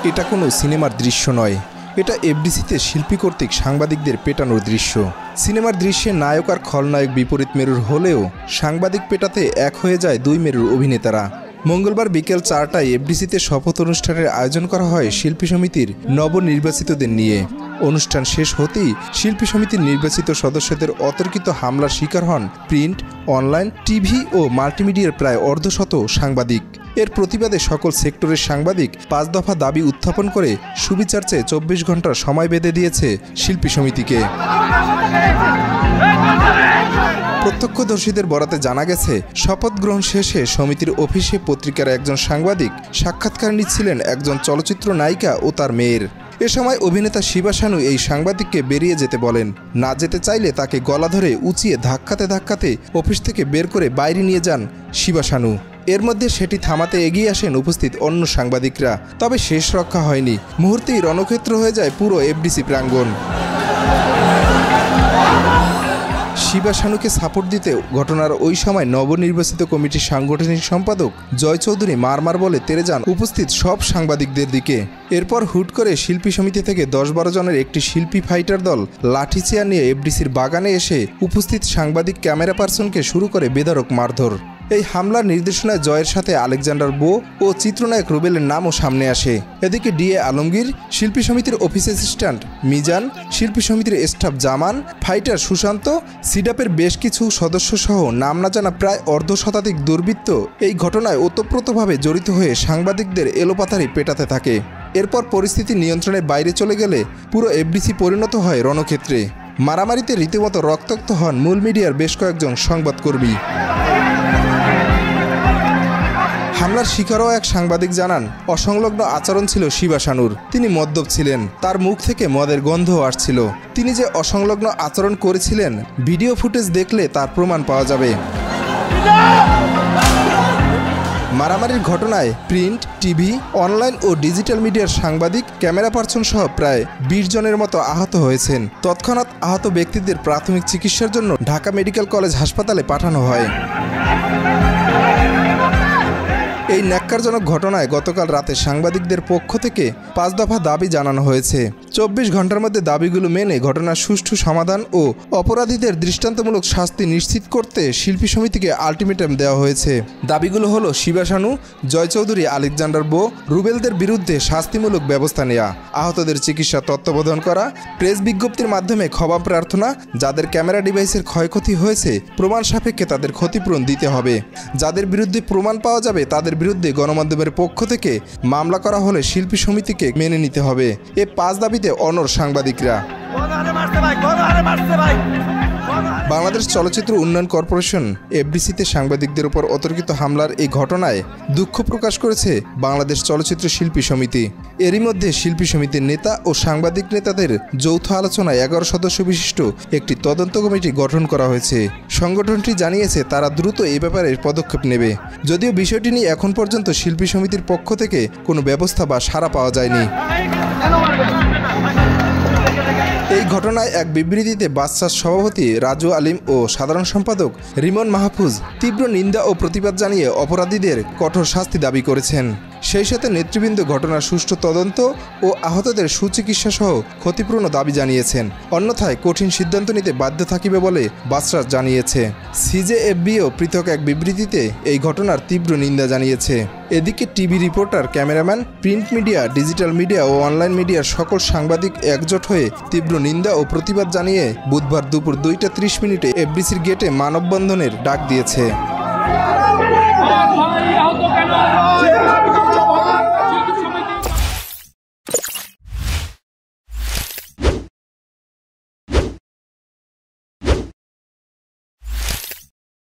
এটা কোনো সিনেমার দৃশ্য নয়, এটা এফডিসিতে শিল্পী কর্তৃক সাংবাদিকদের পেটানোর দৃশ্য। সিনেমার দৃশ্যে নায়ক আর খলনায়ক বিপরীত মেরুর হলেও সাংবাদিক পেটাতে এক হয়ে যায় দুই মেরুর অভিনেতারা। মঙ্গলবার বিকেল 4টায় এফডিসিতে শপথ অনুষ্ঠানের আয়োজন করা হয় শিল্পী সমিতির নবনির্বাচিতদের নিয়ে। অনুষ্ঠান শেষ হতেই শিল্পী সমিতির নির্বাচিত সদস্যদের অতর্কিত হামলার শিকার হন প্রিন্ট, অনলাইন, টিভি ও মাল্টিমিডিয়ার প্রায় অর্ধশত সাংবাদিক। এর প্রতিবাদে সকল সেক্টরের সাংবাদিক 5 দফা দাবি উত্থাপন করে সুবিচার চেয়ে 24 ঘন্টার সময় বেঁধে দিয়েছে শিল্পী সমিতিকে। প্রত্যক্ষদর্শীদের বরাতে জানা গেছে, শপথ গ্রহণ শেষে সমিতির অফিসে পত্রিকার একজন সাংবাদিক সাক্ষাৎকার নিচ্ছিলেন একজন চলচ্চিত্র নায়িকা ও তার মেয়ের। এ সময় অভিনেতা শিবা শানু এই সাংবাদিককে বেরিয়ে যেতে বলেন। না যেতে চাইলে তাকে গলা ধরে উঁচিয়ে ধাক্কাতে ধাক্কাতে অফিস থেকে বের করে বাইরে নিয়ে যান শিবা শানু। এর মধ্যে সেটি থামাতে এগিয়ে আসেন উপস্থিত অন্য সাংবাদিকরা, তবে শেষ রক্ষা হয়নি। মুহূর্তেই রণক্ষেত্র হয়ে যায় পুরো এফডিসি প্রাঙ্গণ। শিবা শানুকে সাপোর্ট দিতে ঘটনার ওই সময় নবনির্বাচিত কমিটির সাংগঠনিক সম্পাদক জয় চৌধুরী মারমার বলে তেড়ে যান উপস্থিত সব সাংবাদিকদের দিকে। এরপর হুট করে শিল্পী সমিতি থেকে 10-12 জনের একটি শিল্পী ফাইটার দল লাঠি চেয়ার নিয়ে এফডিসির বাগানে এসে উপস্থিত সাংবাদিক, ক্যামেরা পার্সনকে শুরু করে বেধড়ক মারধর। এই হামলার নির্দেশনায় জয়ের সাথে আলেকজান্ডার বো ও চিত্রনায়ক রুবেলের নামও সামনে আসে। এদিকে ডিএ আলমগীর, শিল্পী সমিতির অফিস অ্যাসিস্ট্যান্ট মিজান, শিল্পী সমিতির স্টাফ জামান, ফাইটার সুশান্ত, সিডাপের বেশ কিছু সদস্য সহ নাম না জানা প্রায় অর্ধশতাধিক দুর্বৃত্ত এই ঘটনায় ওতপ্রোতভাবে জড়িত হয়ে সাংবাদিকদের এলোপাথারি পেটাতে থাকে। এরপর পরিস্থিতি নিয়ন্ত্রণের বাইরে চলে গেলে পুরো এফডিসি পরিণত হয় রণক্ষেত্রে। মারামারিতে রীতিমতো রক্তাক্ত হন মূল মিডিয়ার বেশ কয়েকজন সংবাদকর্মী। হামলার শিকারও এক সাংবাদিক জানান, অসংলগ্ন আচরণ ছিল শিবা শানুর। তিনি মদ্যপ ছিলেন, তার মুখ থেকে মদের গন্ধও আসছিল। তিনি যে অসংলগ্ন আচরণ করেছিলেন ভিডিও ফুটেজ দেখলে তার প্রমাণ পাওয়া যাবে। মারামারির ঘটনায় প্রিন্ট, টিভি, অনলাইন ও ডিজিটাল মিডিয়ার সাংবাদিক, ক্যামেরা পার্সন সহ প্রায় 20 জনের মতো আহত হয়েছেন। তৎক্ষণাৎ আহত ব্যক্তিদের প্রাথমিক চিকিৎসার জন্য ঢাকা মেডিকেল কলেজ হাসপাতালে পাঠানো হয়। এই ন্যাক্কারজনক ঘটনায় গতকাল রাতে সাংবাদিকদের পক্ষ থেকে 5 দফা দাবি জানানো হয়েছে। 24 ঘন্টার মধ্যে দাবিগুলো মেনে ঘটনার সুষ্ঠু সমাধান ও অপরাধীদের দৃষ্টান্তমূলক শাস্তি নিশ্চিত করতে শিল্পী সমিতিকে আলটিমেটাম দেওয়া হয়েছে। দাবিগুলো হলো শিবা শানু, জয় চৌধুরী, আলেকজান্ডার বো, রুবেলদের বিরুদ্ধে শাস্তিমূলক ব্যবস্থা নেওয়া, আহতদের চিকিৎসা তত্ত্বাবধান করা, প্রেস বিজ্ঞপ্তির মাধ্যমে ক্ষমা প্রার্থনা, যাদের ক্যামেরা ডিভাইসের ক্ষয়ক্ষতি হয়েছে প্রমাণ সাপেক্ষে তাদের ক্ষতিপূরণ দিতে হবে, যাদের বিরুদ্ধে প্রমাণ পাওয়া যাবে তাদের বিরুদ্ধে গণমাধ্যমের পক্ষ থেকে মামলা করা হলে শিল্পী সমিতিকে মেনে নিতে হবে। এ 5 দাবিতে অনড় সাংবাদিকরা। বাংলাদেশ চলচ্চিত্র উন্নয়ন কর্পোরেশন এফডিসিতে সাংবাদিকদের উপর অতর্কিত হামলার এই ঘটনায় দুঃখ প্রকাশ করেছে বাংলাদেশ চলচ্চিত্র শিল্পী সমিতি। এরই মধ্যে শিল্পী সমিতির নেতা ও সাংবাদিক নেতাদের যৌথ আলোচনায় 11 সদস্য বিশিষ্ট একটি তদন্ত কমিটি গঠন করা হয়েছে। সংগঠনটি জানিয়েছে তারা দ্রুত এই ব্যাপারে পদক্ষেপ নেবে। যদিও বিষয়টি নিয়ে এখন পর্যন্ত শিল্পী সমিতির পক্ষ থেকে কোনো ব্যবস্থা বা সাড়া পাওয়া যায়নি। এই ঘটনায় এক বিবৃতিতে বাদশাহ সভাপতি রাজু আলিম ও সাধারণ সম্পাদক রিমন মাহফুজ তীব্র নিন্দা ও প্রতিবাদ জানিয়ে অপরাধীদের কঠোর শাস্তি দাবি করেছেন। সেই সাথে নেতৃবৃন্দ ঘটনার সুষ্ঠু তদন্ত ও আহতদের সুচিকিৎসা সহ ক্ষতিপূরণ দাবি জানিয়েছেন। অন্যথায় কঠিন সিদ্ধান্ত নিতে বাধ্য থাকিবে বলে বাদশাহ জানিয়েছে। সিজেএফবিও পৃথক এক বিবৃতিতে এই ঘটনার তীব্র নিন্দা জানিয়েছে। এদিকে TV reporter, cameraman, print media, digital media ও অনলাইন মিডিয়ার সকল সাংবাদিক একজোট হয়ে তীব্র নিন্দা ও প্রতিবাদ জানিয়ে বুধবার দুপুর 2:30 এফডিসির গেটে মানববন্ধনের ডাক দিয়েছে।